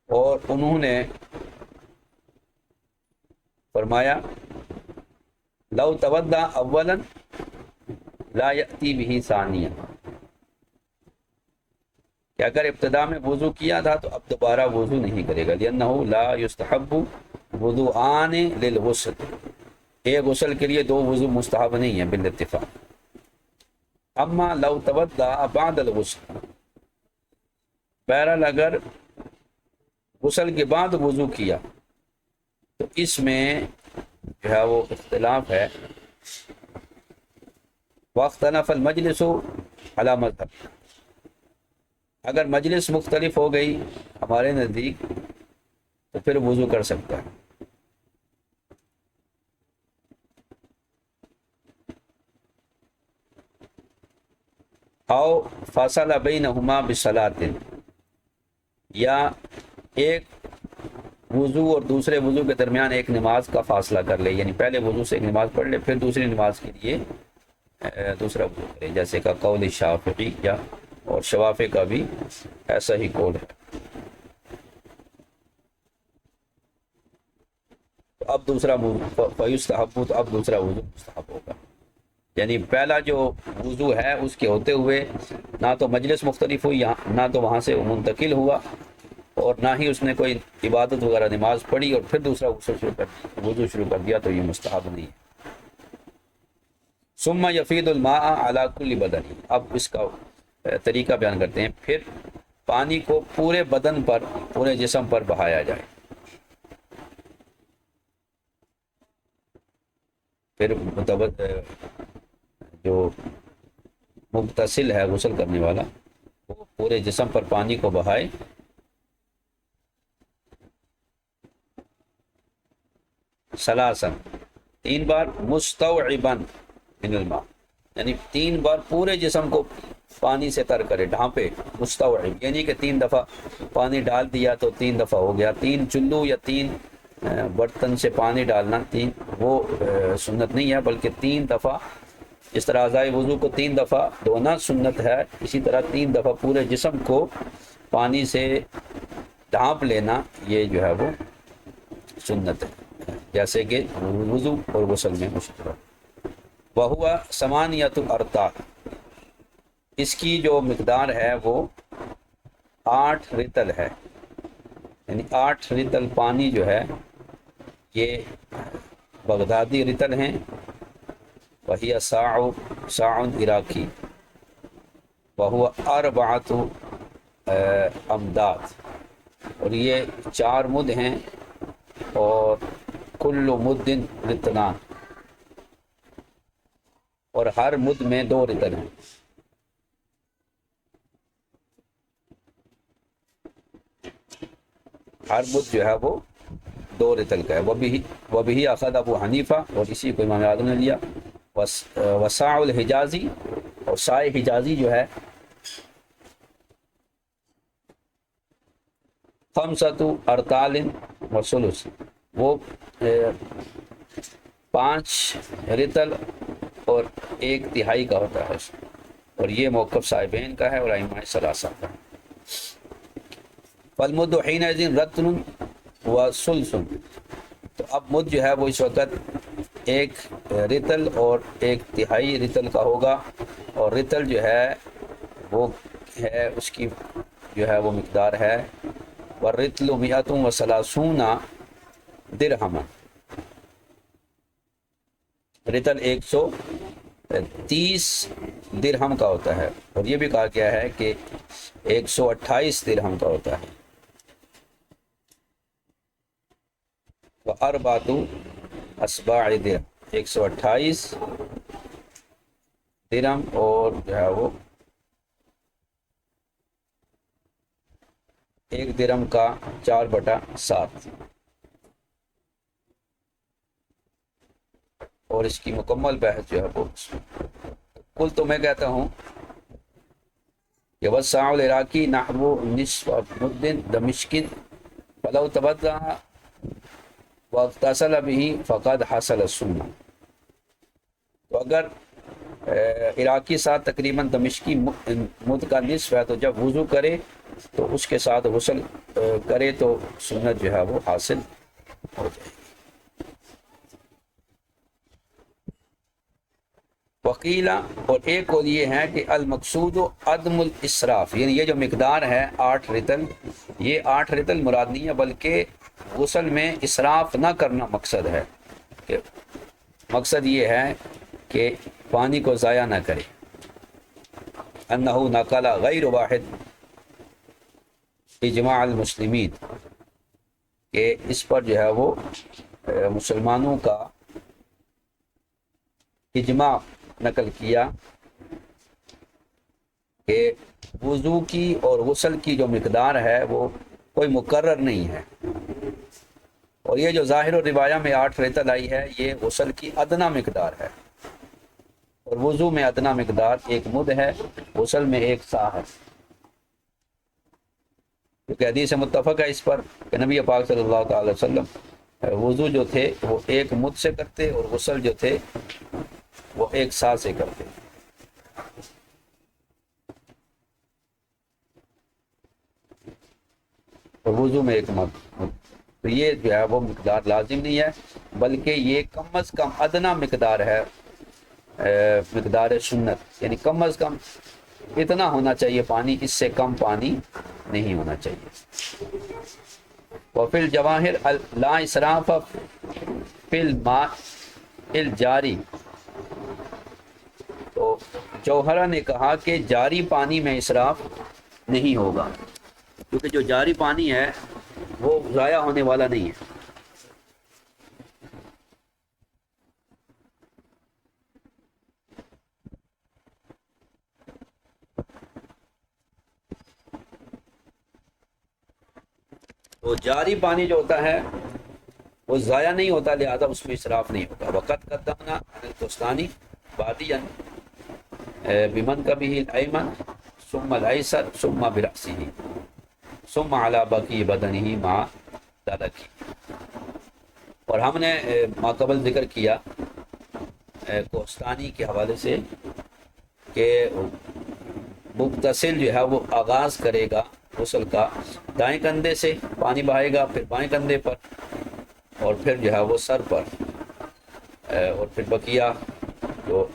اور انہوں نے فرمایا لو تودع اولا لا یأتی به ثانیہ، کہ اگر ابتدا میں وضو کیا تھا تو اب دوبارہ وضو نہیں کرے گا، لأنہ لا یستحب وضوءان للغسل، ایک غسل کے لیے دو وضو مستحب نہیں ہیں بالاتفاق۔ اما لو تودع بعد الغسل، بہرحال اگر غسل کے بعد وضو کیا تو اس میں جو ہے وہ اختلاف ہے۔ واختلف المجلس علی مذہب، اگر مجلس مختلف ہو گئی ہمارے نزدیک تو پھر وضو کر سکتا ہے۔ او فاصلہ بینہما بصلاۃ، یا ایک وضو اور دوسرے وضو کے درمیان ایک نماز کا فاصلہ کر لے، یعنی پہلے وضو سے ایک نماز پڑھ لے پھر دوسری نماز کے لیے دوسرا وضو کرے، جیسے کہ قول شافعی یا اور شوافع کا بھی ایسا ہی قول ہے۔ تو اب دوسرا فیستحب، تو اب دوسرا وضو مستحب ہوگا، یعنی پہلا جو وضو ہے اس کے ہوتے ہوئے نہ تو مجلس مختلف ہوئی، نہ تو وہاں سے منتقل ہوا، اور نہ ہی اس نے کوئی عبادت وغیرہ نماز پڑھی اور پھر دوسرا وضو شروع کر دیا، تو یہ مستحب نہیں ہے۔ ثم یفید الماء علی کل بدن، اب اس کا طریقہ بیان کرتے ہیں، پھر پانی کو پورے بدن پر، پورے جسم پر بہایا جائے، پھر جو مغتسل ہے غسل کرنے والا وہ پورے جسم پر پانی کو بہائے، سلاسن، 3 بار، مستوعبا من الماء، یعنی 3 بار پورے جسم کو پانی سے تر کرے، ڈھانپے، مستوعب یعنی کہ 3 دفعہ پانی ڈال دیا تو 3 دفعہ ہو گیا، 3 چلو یا 3 برتن سے پانی ڈالنا 3 وہ سنت نہیں ہے، بلکہ 3 دفعہ، جس طرح اعضائے وضو کو 3 دفعہ دھونا سنت ہے، اسی طرح 3 دفعہ پورے جسم کو پانی سے ڈھانپ لینا یہ جو ہے وہ سنت ہے، جیسے کہ وضو اور غسل میں مشترک۔ وہوا ثمانیۃ ارطال، اس کی جو مقدار ہے وہ 8 رطل ہے، یعنی 8 رطل پانی جو ہے یہ بغدادی رطل ہیں، وہی ساع عراقی، وہو 4 امداد، اور یہ 4 مد ہیں، اور کل مد رطلان، اور ہر مد میں 2 رطل ہیں۔ ہر مد جو ہے وہ 2 رطل کا ہے، وہ بھی اخذ ابو حنیفہ، اور اسی کو امام اعظم نے لیا۔ وساع الحجازی، اور سائے حجازی جو ہے 5 ارطال وثلث، وہ 5 رطل اور 1 تہائی کا ہوتا ہے، اور یہ موقف صاحبین کا ہے اور ائمہ ثلاثہ کا ہے۔ فالمد حینئذ رطل و سلسن، تو اب مد جو ہے وہ اس وقت ایک رتل اور ایک تہائی رتل کا ہوگا، اور رتل جو ہے وہ ہے اس کی جو ہے وہ مقدار ہے والرتل 130 درہما، رتل 130 درہم کا ہوتا ہے، اور یہ بھی کہا گیا ہے کہ 128 درہم کا ہوتا ہے۔ وَأَرْبَعَةُ أَصْبَاعِ درہم، 128 درہم، اور جو ہے وہ ایک درہم کا 4/7، اور اس کی مکمل بحث جو ہے وہ کل تو میں کہتا ہوں کہ وسع العراقی نحو نصف مد دمشق فلو تبدع واغتسل به فقد حصل السنہ، تو اگر عراقی ساتھ تقریباً دمشقی مد کا نصف ہے، تو جب وضو کرے تو اس کے ساتھ غسل کرے تو سنت جو ہے وہ حاصل ہو جائے گی۔ وقیلا، اور ایک قول یہ ہے کہ المقصود عدم الاسراف، یعنی یہ جو مقدار ہے 8 رتل، یہ 8 رتل مراد نہیں ہے، بلکہ غسل میں اسراف نہ کرنا مقصد ہے، کہ مقصد یہ ہے کہ پانی کو ضائع نہ کرے۔ انہ نقل غیر واحد اجماع المسلمین، کہ اس پر جو ہے وہ مسلمانوں کا اجماع نقل کیا کہ وضو کی اور غسل کی جو مقدار ہے وہ کوئی مقرر نہیں ہے، اور یہ جو ظاہر و روایہ میں 8 رتل آئی ہے یہ غسل کی ادنا مقدار ہے، اور وضو میں ادنا مقدار 1 مد ہے، غسل میں 1 سا ہے، کیونکہ حدیث متفق ہے اس پر کہ نبی پاک صلی اللہ تعالی وسلم وضو جو تھے وہ 1 مد سے کرتے، اور غسل جو تھے وہ 1 سا سے کرتے۔ اور وضو میں 1 مد، تو یہ جو ہے وہ مقدار لازم نہیں ہے، بلکہ یہ کم از کم ادنا مقدار ہے، مقدار سنت، یعنی کم از کم اتنا ہونا چاہیے پانی، اس سے کم پانی نہیں ہونا چاہیے۔ وفی الجواہر لا اسراف فی الماء الجاری، تو جوہرہ نے کہا کہ جاری پانی میں اسراف نہیں ہوگا، کیونکہ جو جاری پانی ہے وہ ضائع ہونے والا نہیں ہے۔ تو جاری پانی جو ہوتا ہے وہ ضائع نہیں ہوتا، لہذا اس میں اسراف نہیں ہوتا۔ وقت قدمنا عن القسطانی وادیا بمن کبھی الایمن ثم الایسر ثم برأسه ثم على بقی بدنه مع دلکی، اور ہم نے ماقبل ذکر کیا کوستانی کے حوالے سے کہ مغتسل جو ہے وہ آغاز کرے گا غسل کا دائیں کندھے سے، پانی بہائے گا، پھر بائیں کندھے پر، اور پھر جو ہے وہ سر پر، اور پھر بقیہ جو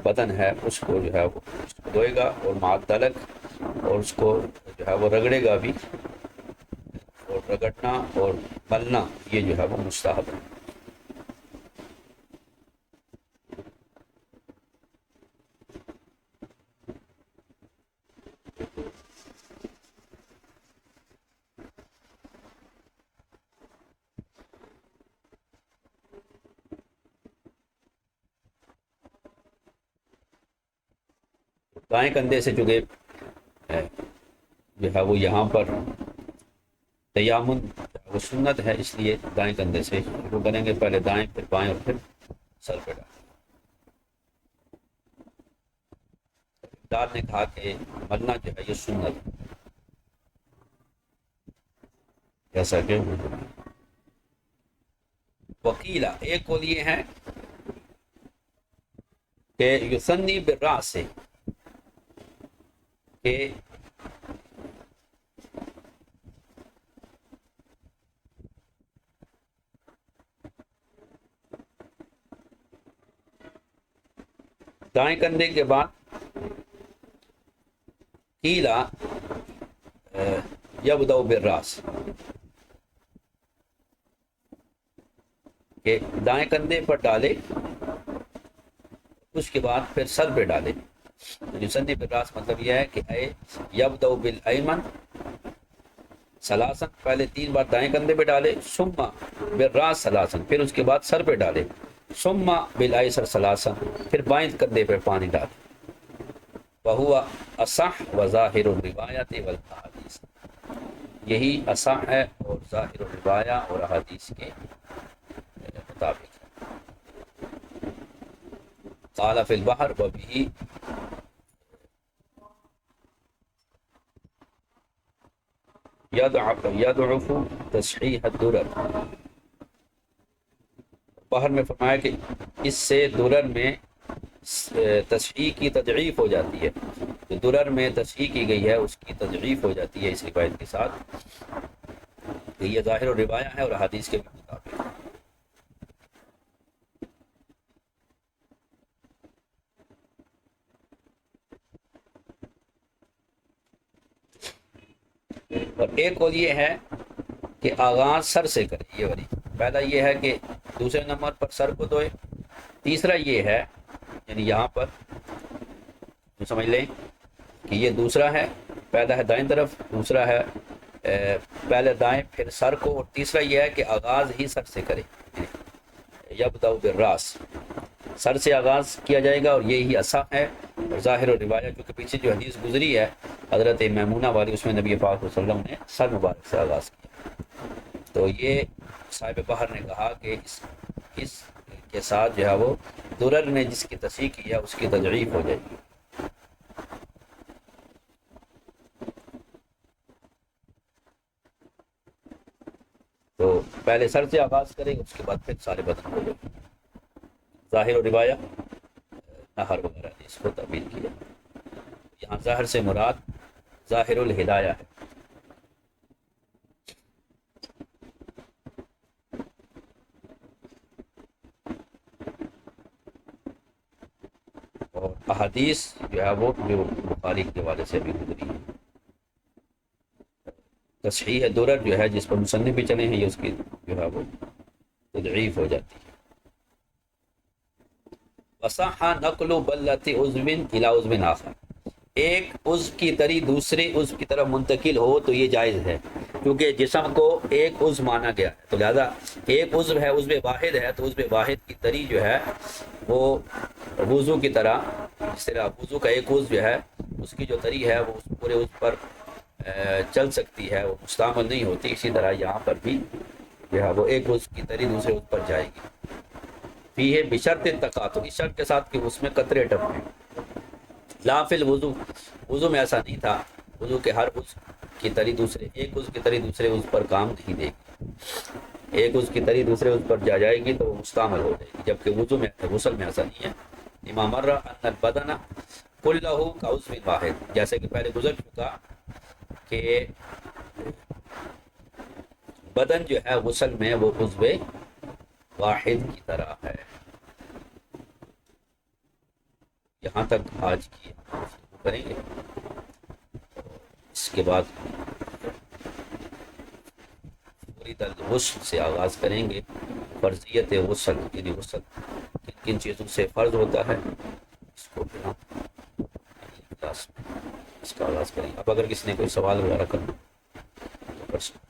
بدن ہے اس کو جو ہے وہ دھوئے گا، اور معدلک، اور اس کو جو ہے وہ رگڑے گا بھی، اور رگڑنا اور ملنا یہ جو ہے وہ مستحب ہے۔ دائیں کندھے سے چونکہ جو ہے وہ یہاں پر تیامن وہ سنت ہے، اس لیے دائیں کندھے سے شروع کریں گے، پہلے دائیں پھر بائیں اور پھر سر پہ ڈالیں۔ دار نے کہا کہ ملنا جو ہے یہ سنت ہے، جیسا کہ وکیلا ایک قول یہ ہے کہ یثنی بالراس سے، کہ دائیں کندھے کے بعد قیلا یبدأ بالراس، کہ دائیں کندھے پر ڈالے، اس کے بعد پھر سر پہ ڈالے. یصلی بالراس مطلب یہ ہے کہ اے یبدأ بالایمن ثلاثا، پہلے 3 بار دائیں کندھے پہ ڈالے، ثم بالراس ثلاثا، پھر اس کے بعد سر پہ ڈالے، ثم بالایسر ثلاثا، پھر بائیں کندھے پہ پانی ڈالے. وہو اصح وظاہر الروایات والاحادیث، یہی اصح ہے اور ظاہر الروایہ اور احادیث کے مطابق ہے. قال فی البحر وبہ یضعف تصحیح الدرر، بحر میں فرمایا کہ اس سے درر میں تصحیح کی تضعیف ہو جاتی ہے، جو درر میں تصحیح کی گئی ہے اس کی تضعیف ہو جاتی ہے اس روایت کے ساتھ، کہ یہ ظاہر و روایہ ہے اور حدیث کے مطابق. اور ایک اور یہ ہے کہ آغاز سر سے کرے، یہ والی پہلا یہ ہے کہ دوسرے نمبر پر سر کو دھوئے، تیسرا یہ ہے یعنی یہاں پر جو سمجھ لیں کہ یہ دوسرا ہے، پہلا ہے دائیں طرف، دوسرا ہے پہلے دائیں پھر سر کو، اور تیسرا یہ ہے کہ آغاز ہی سر سے کرے، یبدأ بالراس، سر سے آغاز کیا جائے گا، اور یہی اصح ہے اور ظاہر و روایہ. کیونکہ پیچھے جو حدیث گزری ہے حضرت میمونہ والی، اس میں نبی پاک صلی اللہ علیہ وسلم نے سر مبارک سے آغاز کیا. تو یہ صاحب بحر نے کہا کہ اس کے ساتھ جو ہے وہ درر نے جس کی تصحیح کی ہے اس کی تضعیف ہو جائے گی. تو پہلے سر سے آغاز کرے، اس کے بعد پھر سارے بدن ہو جائے. ظاہر و روایہ نہر وغیرہ نے اس کو تعبیر کیا. یہاں ظاہر سے مراد ظاہر الہدایہ ہے. اور احادیث جو ہے وہ جو بخاری کے حوالے سے بھی گزری ہے. تصحیح درر جو ہے جس پر مصنف بھی چلے ہیں، یہ اس کی جو ہے وہ تضعیف ہو جاتی ہے. وصح نقل بلۃ عضو الی عضو آخر، ایک عضو کی تری دوسرے عضو کی طرف منتقل ہو تو یہ جائز ہے، کیونکہ جسم کو ایک عضو مانا گیا ہے، تو لہذا ایک عضو ہے، عضو واحد ہے، تو عضو واحد کی تری جو ہے وہ وضو کی طرح، جس طرح وضو کا ایک عضو جو ہے اس کی جو تری ہے وہ اس پورے عضو پر چل سکتی ہے، وہ مستعمل نہیں ہوتی، اسی طرح یہاں پر بھی جو ہے وہ ایک عضو کی تری دوسرے عضو پر جائے گی. فی ہے بشرط تقاطع، اس شرط کے ساتھ کہ اس میں قطرے ٹپکیں. لا فی الوضو، وضو میں ایسا نہیں تھا، وضو کے ہر عضو کی تری دوسرے، ایک عضو کی تری دوسرے عضو پر کام نہیں دے گی، ایک عضو کی تری دوسرے عضو پر جا جائے گی تو وہ مستعمل ہو جائے گی، جبکہ وضو میں غسل میں ایسا نہیں ہے. لما مر ان البدن کلہ کعضو واحد، جیسے کہ پہلے گزر چکا کہ بدن جو ہے غسل میں وہ عضو واحد کی طرح ہے. یہاں تک آج کی کریں گے، اس کے بعد پوری طرح غسل سے آغاز کریں گے. فرضیت غسل یعنی غسل کن کن چیزوں سے فرض ہوتا ہے، اس کو پھر ہم کلاس میں اس کا آغاز کریں گے. اب اگر کسی نے کوئی سوال وغیرہ کرنا تو کر سکتے.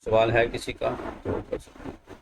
سوال ہے کسی کا تو کر سکتے ہیں.